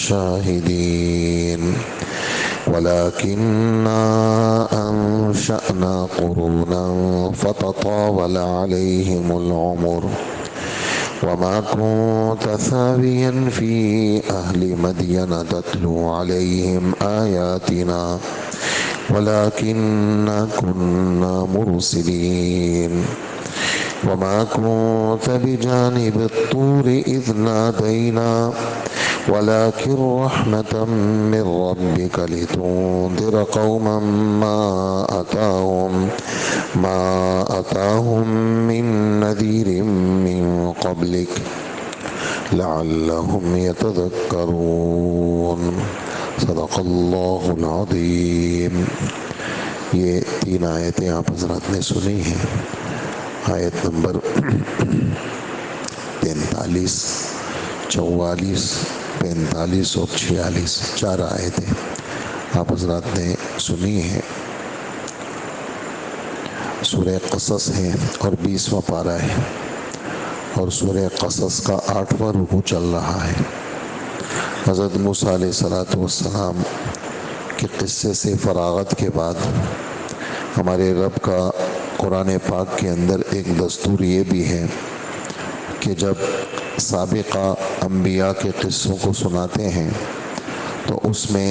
الشاهدين ولكننا أنشأنا قرونا فتطاول عليهم العمر وما كنت ثاويا في أهل مدين تتلو عليهم آياتنا ولكننا كنا مرسلين وما كنت بجانب الطور إذ نادينا ولكن رحمة من ربك لتنذر قوما ما أتاهم من نذير من قبلك لعلهم يتذكرون صدق اللہ العظیم۔ یہ 3 آیتیں آپ حضرات نے سنی ہیں۔ آیت نمبر 43، 44، 45 اور 46 4 آیتیں آپ حضرات نے سنی ہیں۔ سورہ قصص ہے اور 20واں پارہ ہے، اور سورہ قصص کا 8واں رکوع چل رہا ہے۔ حضرت موسیٰ علیہ السلام کے قصے سے فراغت کے بعد ہمارے رب کا قرآن پاک کے اندر ایک دستور یہ بھی ہے کہ جب سابقہ انبیاء کے قصوں کو سناتے ہیں تو اس میں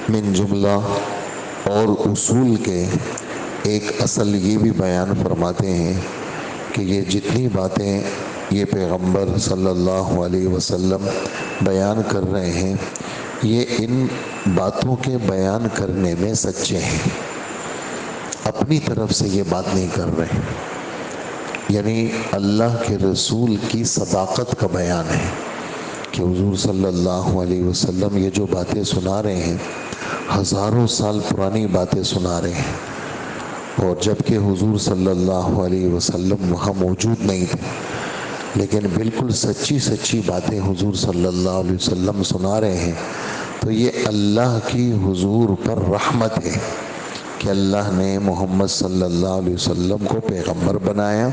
من جملہ اور اصول کے ایک اصل یہ بھی بیان فرماتے ہیں کہ یہ جتنی باتیں یہ پیغمبر صلی اللہ علیہ وسلم بیان کر رہے ہیں یہ ان باتوں کے بیان کرنے میں سچے ہیں، اپنی طرف سے یہ بات نہیں کر رہے، یعنی اللہ کے رسول کی صداقت کا بیان ہے کہ حضور صلی اللہ علیہ وسلم یہ جو باتیں سنا رہے ہیں ہزاروں سال پرانی باتیں سنا رہے ہیں، اور جبکہ حضور صلی اللہ علیہ وسلم وہاں موجود نہیں تھے، لیکن بالکل سچی باتیں حضور صلی اللہ علیہ وسلم سنا رہے ہیں، تو یہ اللہ کی حضور پر رحمت ہے کہ اللہ نے محمد صلی اللہ علیہ وسلم کو پیغمبر بنایا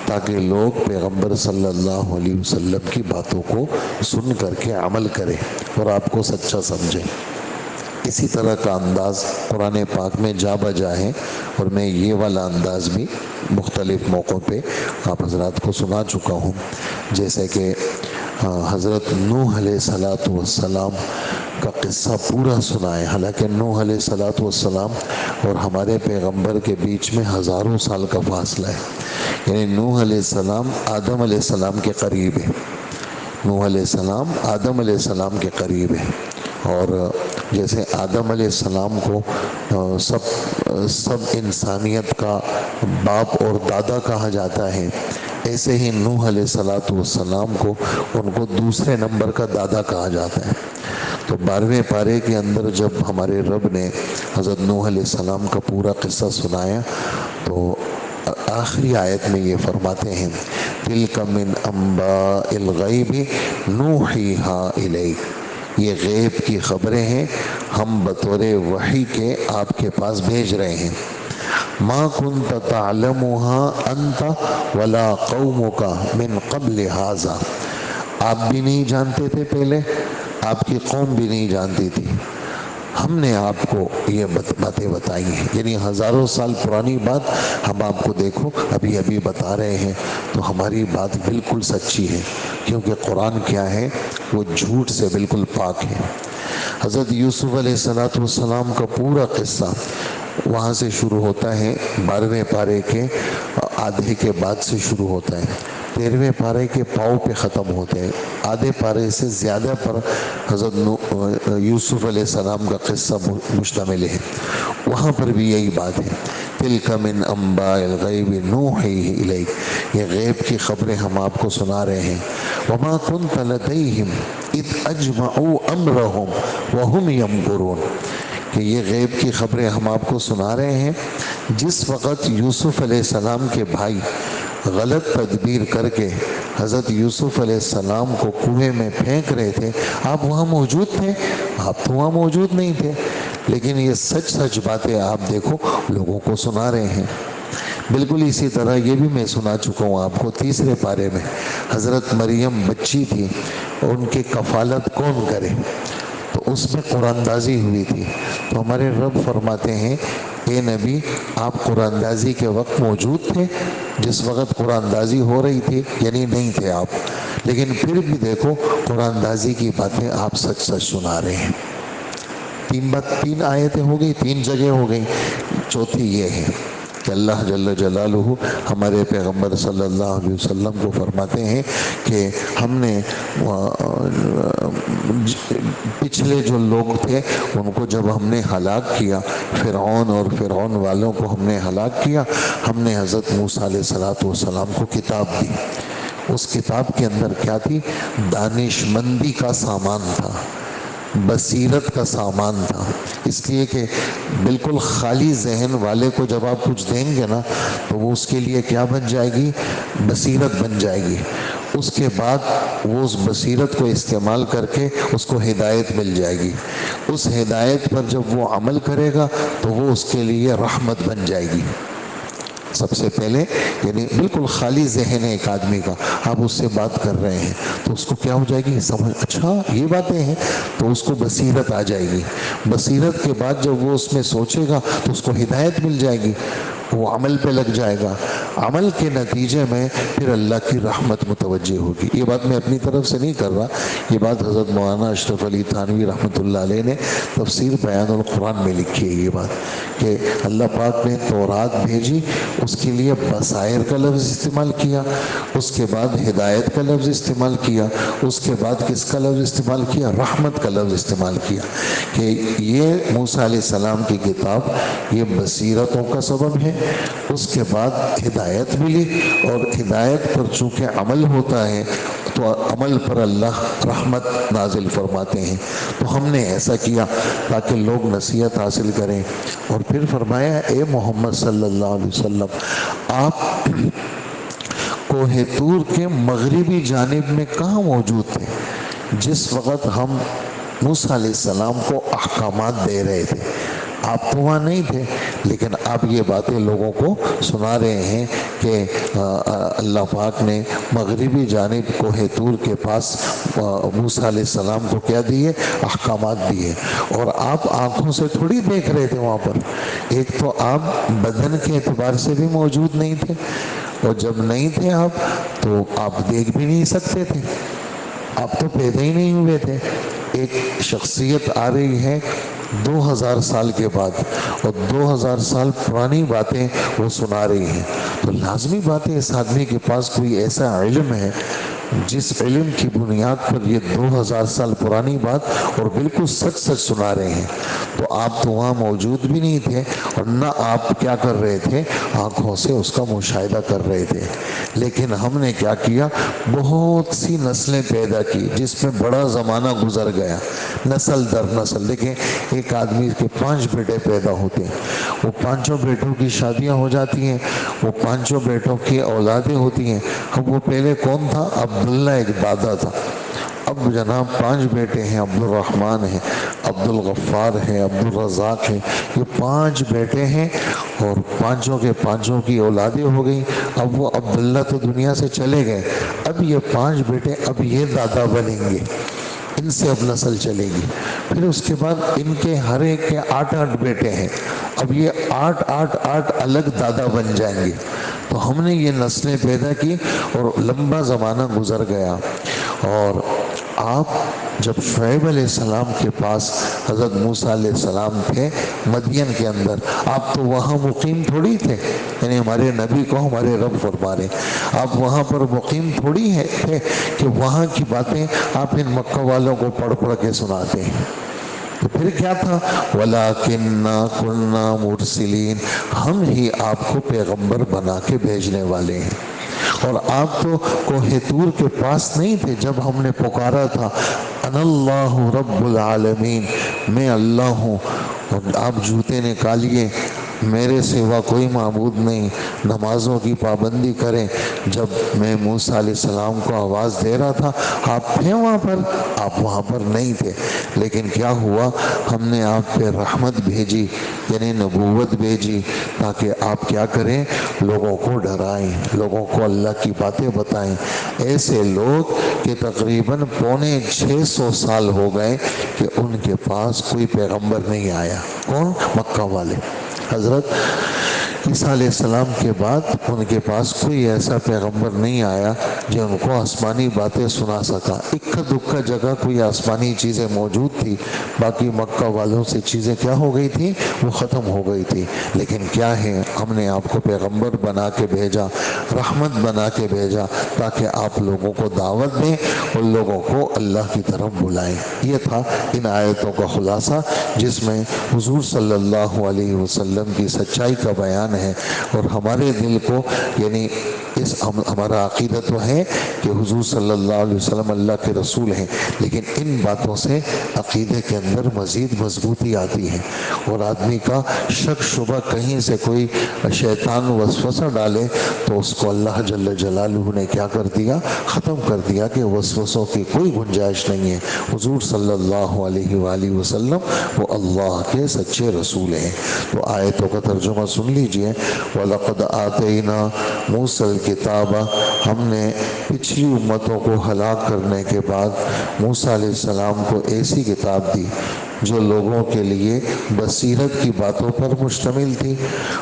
تاکہ لوگ پیغمبر صلی اللہ علیہ وسلم کی باتوں کو سن کر کے عمل کریں اور آپ کو سچا سمجھیں۔ اسی طرح کا انداز قرآن پاک میں جا بجا ہے، اور میں یہ والا انداز بھی مختلف موقعوں پہ آپ حضرات کو سنا چکا ہوں، جیسے کہ حضرت نوح علیہ السلام کا قصہ پورا سنائے، حالانکہ نوح علیہ السلام اور ہمارے پیغمبر کے بیچ میں ہزاروں سال کا فاصلہ ہے، یعنی نوح علیہ السلام آدم علیہ السلام کے قریب ہے، نوح علیہ السلام آدم علیہ السلام کے قریب ہے، اور جیسے آدم علیہ السلام کو سب انسانیت کا باپ اور دادا کہا جاتا ہے، ایسے ہی نوح علیہ السلام کو ان کو دوسرے نمبر کا دادا کہا جاتا ہے۔ تو 12ویں پارے کے اندر جب ہمارے رب نے حضرت نوح علیہ السلام کا پورا قصہ سنایا تو آخری آیت میں یہ فرماتے ہیں تِلْكَ مِنْ أَنْبَاءِ الْغَيْبِ نُوحِيهَا إِلَيْكَ، یہ غیب کی خبریں ہیں، ہم بطور وحی کے آپ کے پاس بھیج رہے ہیں۔ مَا كُنْتَ تَعْلَمُهَا أَنْتَ وَلَا قَوْمُكَ مِنْ قَبْلِ هَذَا، آپ بھی نہیں جانتے تھے پہلے، آپ کی قوم بھی نہیں جانتی تھی، ہم نے آپ کو یہ باتیں بتائی ہیں، یعنی ہزاروں سال پرانی بات ہم آپ کو دیکھو ابھی بتا رہے ہیں، تو ہماری بات بالکل سچی ہے، کیونکہ قرآن کیا ہے وہ جھوٹ سے بالکل پاک ہے۔ حضرت یوسف علیہ السلام کا پورا قصہ وہاں سے شروع ہوتا ہے، 12ویں پارے کے آدھے کے بعد سے شروع ہوتا ہے، 13ویں پارے کے پاؤں پہ ختم ہوتے ہیں، آدھے پارے سے زیادہ پر حضرت یوسف علیہ السلام کا قصہ مشتمل ہے، وہاں پر بھی یہی بات ہے تِلْكَ مِنْ أَنْبَاءِ الْغَيْبِ نُوحِيهِ إِلَيْكَ، یہ غیب کی خبریں ہم آپ کو سنا رہے ہیں۔ وَمَا كُنْتَ لَدَيْهِمْ إِذْ أَجْمَعُوا أَمْرَهُمْ وَهُمْ يَمْكُرُونَ، کہ یہ غیب کی خبریں ہم آپ کو سنا رہے ہیں جس وقت یوسف علیہ السلام کے بھائی غلط تدبیر کر کے حضرت یوسف علیہ السلام کو کنویں میں پھینک رہے تھے، آپ وہاں موجود تھے، آپ تو وہاں موجود نہیں تھے، لیکن یہ سچ باتیں آپ دیکھو لوگوں کو سنا رہے ہیں۔ بالکل اسی طرح یہ بھی میں سنا چکا ہوں آپ کو 3رے پارے میں، حضرت مریم بچی تھی ان کی کفالت کون کرے؟ تو اس میں قرآن اندازی ہوئی تھی۔ تو ہمارے رب فرماتے ہیں اے نبی آپ قرآن اندازی کے وقت موجود تھے جس وقت قرآن اندازی ہو رہی تھی؟ یعنی نہیں تھے آپ، لیکن پھر بھی دیکھو قرآن اندازی کی باتیں آپ سچ سچ سنا رہے ہیں۔ تین آیتیں ہو گئی، 3 جگہ ہو گئی۔ چوتھی یہ ہے کہ اللہ جل جلالہ ہمارے پیغمبر صلی اللہ علیہ وسلم کو فرماتے ہیں کہ ہم نے پچھلے جو لوگ تھے ان کو جب ہم نے ہلاک کیا، فرعون اور فرعون والوں کو ہم نے ہلاک کیا، ہم نے حضرت موسیٰ علیہ السلام کو کتاب دی۔ اس کتاب کے اندر کیا تھی؟ دانش مندی کا سامان تھا، بصیرت کا سامان تھا۔ اس لیے کہ بالکل خالی ذہن والے کو جب آپ کچھ دیں گے نا تو وہ اس کے لیے کیا بن جائے گی؟ بصیرت بن جائے گی۔ اس کے بعد وہ اس بصیرت کو استعمال کر کے اس کو ہدایت مل جائے گی۔ اس ہدایت پر جب وہ عمل کرے گا تو وہ اس کے لیے رحمت بن جائے گی۔ سب سے پہلے یعنی بالکل خالی ذہن ہے ایک آدمی کا، آپ اس سے بات کر رہے ہیں تو اس کو کیا ہو جائے گی؟ سمجھ، اچھا یہ باتیں ہیں، تو اس کو بصیرت آ جائے گی۔ بصیرت کے بعد جب وہ اس میں سوچے گا تو اس کو ہدایت مل جائے گی، وہ عمل پہ لگ جائے گا۔ عمل کے نتیجے میں پھر اللہ کی رحمت متوجہ ہوگی۔ یہ بات میں اپنی طرف سے نہیں کر رہا، یہ بات حضرت مولانا اشرف علی تھانوی رحمۃ اللہ علیہ نے تفسیر بیان القرآن میں لکھی ہے۔ یہ بات کہ اللہ پاک نے تورات بھیجی، اس کے لیے بصائر کا لفظ استعمال کیا، اس کے بعد ہدایت کا لفظ استعمال کیا، اس کے بعد کس کا لفظ استعمال کیا؟ رحمت کا لفظ استعمال کیا، کہ یہ موسیٰ علیہ السلام کی کتاب یہ بصیرتوں کا سبب ہے۔ اس کے بعد ہدایت ملی، اور ہدایت پر چونکہ عمل ہوتا ہے تو عمل پر اللہ رحمت نازل فرماتے ہیں۔ تو ہم نے ایسا کیا تاکہ لوگ نصیحت حاصل کریں۔ اور پھر فرمایا اے محمد صلی اللہ علیہ وسلم آپ کوہ طور کے مغربی جانب میں کہاں موجود تھے جس وقت ہم موسیٰ علیہ السلام کو احکامات دے رہے تھے؟ آپ تو وہاں نہیں تھے، لیکن آپ یہ باتیں لوگوں کو سنا رہے ہیں کہ اللہ پاک نے مغربی جانب کوہ طور کے پاس موسیٰ علیہ السلام کو کیا دیے؟ احکامات دیے، اور آپ آنکھوں سے تھوڑی دیکھ رہے تھے وہاں پر۔ ایک تو آپ بدن کے اعتبار سے بھی موجود نہیں تھے، اور جب نہیں تھے آپ تو آپ دیکھ بھی نہیں سکتے تھے، آپ تو پیدا ہی نہیں ہوئے تھے۔ ایک شخصیت آ رہی ہے 2000 سال کے بعد، اور 2000 سال پرانی باتیں وہ سنا رہی ہیں، تو لازمی بات ہے اس آدمی کے پاس کوئی ایسا علم ہے جس علم کی بنیاد پر یہ 2000 سال پرانی بات اور بالکل سچ سچ سنا رہے ہیں۔ تو آپ تو وہاں موجود بھی نہیں تھے، اور نہ آپ کیا کر رہے تھے؟ آنکھوں سے اس کا مشاہدہ کر رہے تھے۔ لیکن ہم نے کیا کیا؟ بہت سی نسلیں پیدا کی جس میں بڑا زمانہ گزر گیا، نسل در نسل۔ دیکھیں ایک آدمی کے 5 بیٹے پیدا ہوتے ہیں، وہ 5 بیٹوں کی شادیاں ہو جاتی ہیں، وہ 5 بیٹوں کی اولادیں ہوتی ہیں۔ اب وہ پہلے کون تھا؟ عبداللہ ایک دادا تھا۔ اب جناب 5 بیٹے ہیں، عبد الرحمن ہے، عبد الغفار ہے، عبد الرزاق ہے، یہ 5 بیٹے ہیں، اور 5 کے 5 کی اولادیں ہو گئی۔ اب وہ عبداللہ تو دنیا سے چلے گئے، اب یہ 5 بیٹے اب یہ دادا بنیں گے، ان سے اب نسل چلے گی۔ پھر اس کے بعد ان کے ہر ایک کے 8 بیٹے ہیں، اب یہ 8 الگ دادا بن جائیں گے۔ تو ہم نے یہ نسلیں پیدا کی اور لمبا زمانہ گزر گیا۔ اور آپ جب شعیب علیہ السلام کے پاس حضرت موسیٰ علیہ السلام تھے مدین کے اندر، آپ تو وہاں مقیم تھوڑی تھے، یعنی ہمارے نبی کو ہمارے رب فرما رہے آپ وہاں پر مقیم تھوڑی تھے کہ وہاں کی باتیں آپ ان مکہ والوں کو پڑھ پڑھ کے سناتے ہیں۔ تو پھر کیا تھا؟ وَلَٰكِنَّا كُنَّا مُرْسِلِينَ، ہم ہی آپ کو پیغمبر بنا کے بھیجنے والے ہیں۔ اور آپ تو کوہ طور کے پاس نہیں تھے جب ہم نے پکارا تھا اَنَا اللَّهُ رَبُّ الْعَالَمِينَ، میں اللہ ہوں، اور آپ جوتے نکالیے میرے سوا کوئی معبود نہیں، نمازوں کی پابندی کریں۔ جب میں موسیٰ علیہ السلام کو آواز دے رہا تھا آپ تھے وہاں پر؟ آپ وہاں پر نہیں تھے، لیکن کیا ہوا، ہم نے آپ پہ رحمت بھیجی، یعنی نبوت بھیجی، تاکہ آپ کیا کریں، لوگوں کو ڈرائیں، لوگوں کو اللہ کی باتیں بتائیں۔ ایسے لوگ کہ تقریباً 650 سال ہو گئے کہ ان کے پاس کوئی پیغمبر نہیں آیا۔ کون؟ مکہ والے۔ حضرت عیسیٰ علیہ السلام کے بعد ان کے پاس کوئی ایسا پیغمبر نہیں آیا جو ان کو آسمانی باتیں سنا سکا۔ اکا دکا جگہ کوئی آسمانی چیزیں موجود تھی، باقی مکہ والوں سے چیزیں کیا ہو گئی تھی، وہ ختم ہو گئی تھی۔ لیکن کیا ہے، ہم نے آپ کو پیغمبر بنا کے بھیجا، رحمت بنا کے بھیجا، تاکہ آپ لوگوں کو دعوت دیں اور لوگوں کو اللہ کی طرف بلائیں۔ یہ تھا ان آیتوں کا خلاصہ، جس میں حضور صلی اللہ علیہ وسلم کی سچائی کا بیان ہے، اور ہمارے دل کو، یعنی ہمارا عقیدہ تو ہے کہ حضور صلی اللہ علیہ وسلم اللہ کے رسول ہیں، لیکن ان باتوں سے عقیدے کے اندر مزید مضبوطی آتی ہے، اور آدمی کا شک شبہ کہیں سے کوئی شیطان وسوسہ ڈالے تو اس کو اللہ جل جلالہ نے کیا کر دیا، ختم کر دیا، کہ وسوسوں کی کوئی گنجائش نہیں ہے۔ حضور صلی اللہ علیہ وآلہ وسلم وہ اللہ کے سچے رسول ہیں۔ تو آیتوں کا ترجمہ سن لیجئے۔ وَلَقَدْ آتَيْنَا مُوسَى الْكِتَابَ، ہم نے پچھلی امتوں کو ہلاک کرنے کے بعد موسیٰ علیہ السلام کو ایسی کتاب دی جو لوگوں کے لیے بصیرت کی باتوں پر مشتمل تھی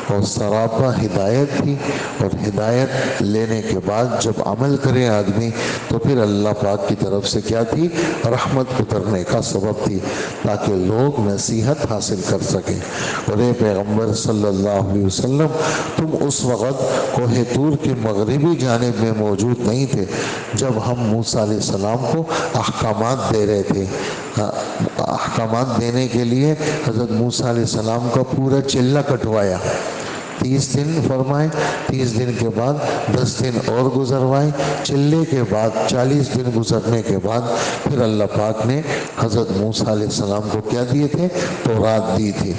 اور سراپا ہدایت تھی، اور ہدایت لینے کے بعد جب عمل کرے آدمی تو پھر اللہ پاک کی طرف سے کیا تھی، رحمت اترنے کا سبب تھی، تاکہ لوگ نصیحت حاصل کر سکیں۔ اور اے پیغمبر صلی اللہ علیہ وسلم، تم اس وقت کوہ طور کی مغربی جانب میں موجود نہیں تھے جب ہم موسیٰ علیہ السلام کو احکامات دے رہے تھے۔ احکامات دینے کے لیے حضرت موسیٰ علیہ السلام کا پورا چلہ کٹوایا، 30 دن فرمائے، 30 دن کے بعد 10 دن اور گزروائے، چلے کے بعد 40 دن گزرنے کے بعد پھر اللہ پاک نے حضرت موسیٰ علیہ السلام کو کیا دیے تھے، تورات دی تھی۔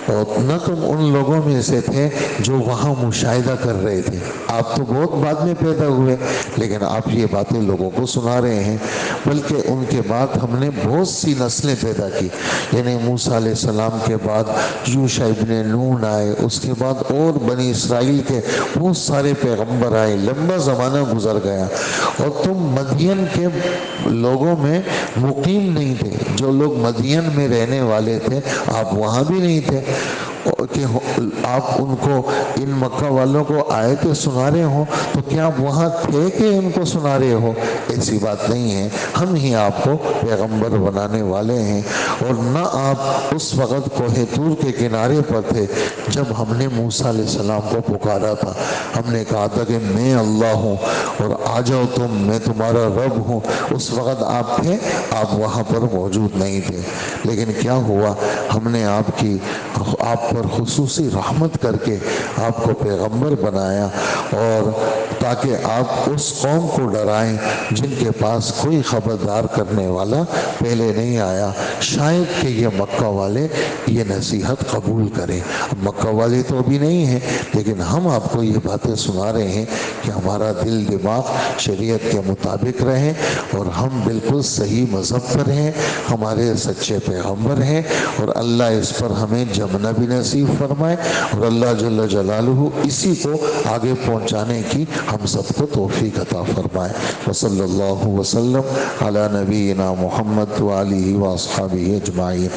اور نہ تم ان لوگوں میں سے تھے جو وہاں مشاہدہ کر رہے تھے، آپ تو بہت بعد میں پیدا ہوئے، لیکن آپ یہ باتیں لوگوں کو سنا رہے ہیں، بلکہ ان کے بعد ہم نے بہت سی نسلیں پیدا کی، یعنی موسیٰ علیہ السلام کے بعد یوشع ابن نون آئے، اس کے بعد اور بنی اسرائیل کے بہت سارے پیغمبر آئے، لمبا زمانہ گزر گیا، اور تم مدین کے لوگوں میں مقیم نہیں تھے، جو لوگ مدین میں رہنے والے تھے آپ وہاں بھی نہیں تھے، کہ آپ ان کو، ان مکہ والوں کو آیتیں سنا رہے ہوں تو کیا آپ وہاں تھے کہ ان کو سنا رہے ہو؟ ایسی بات نہیں ہے، ہم ہی آپ کو پیغمبر بنانے والے ہیں۔ اور نہ آپ اس وقت کوہ طور کے کنارے پر تھے جب ہم نے موسیٰ علیہ السلام کو پکارا تھا، ہم نے کہا تھا کہ میں اللہ ہوں اور آ جاؤ تم، میں تمہارا رب ہوں، اس وقت آپ تھے، آپ وہاں پر موجود نہیں تھے، لیکن کیا ہوا، ہم نے آپ پر خصوصی رحمت کر کے آپ کو پیغمبر بنایا، اور تاکہ آپ اس قوم کو ڈرائیں جن کے پاس کوئی خبردار کرنے والا پہلے نہیں آیا، شاید کہ یہ مکہ والے یہ نصیحت قبول کریں۔ اب مکہ والے تو ابھی نہیں ہیں، لیکن ہم آپ کو یہ باتیں سنا رہے ہیں کہ ہمارا دل دماغ شریعت کے مطابق رہے، اور ہم بالکل صحیح مذہب پر ہیں، ہمارے سچے پیغمبر ہیں، اور اللہ اس پر ہمیں جمنا بھی نصیب فرمائے، اور اللہ جل جلالہ اسی کو آگے پہنچانے کی ہم سب کو توفیق عطا فرمائے۔ وصلی اللہ وسلم علی نبینا محمد وآلہ واصحابہ اجمعین۔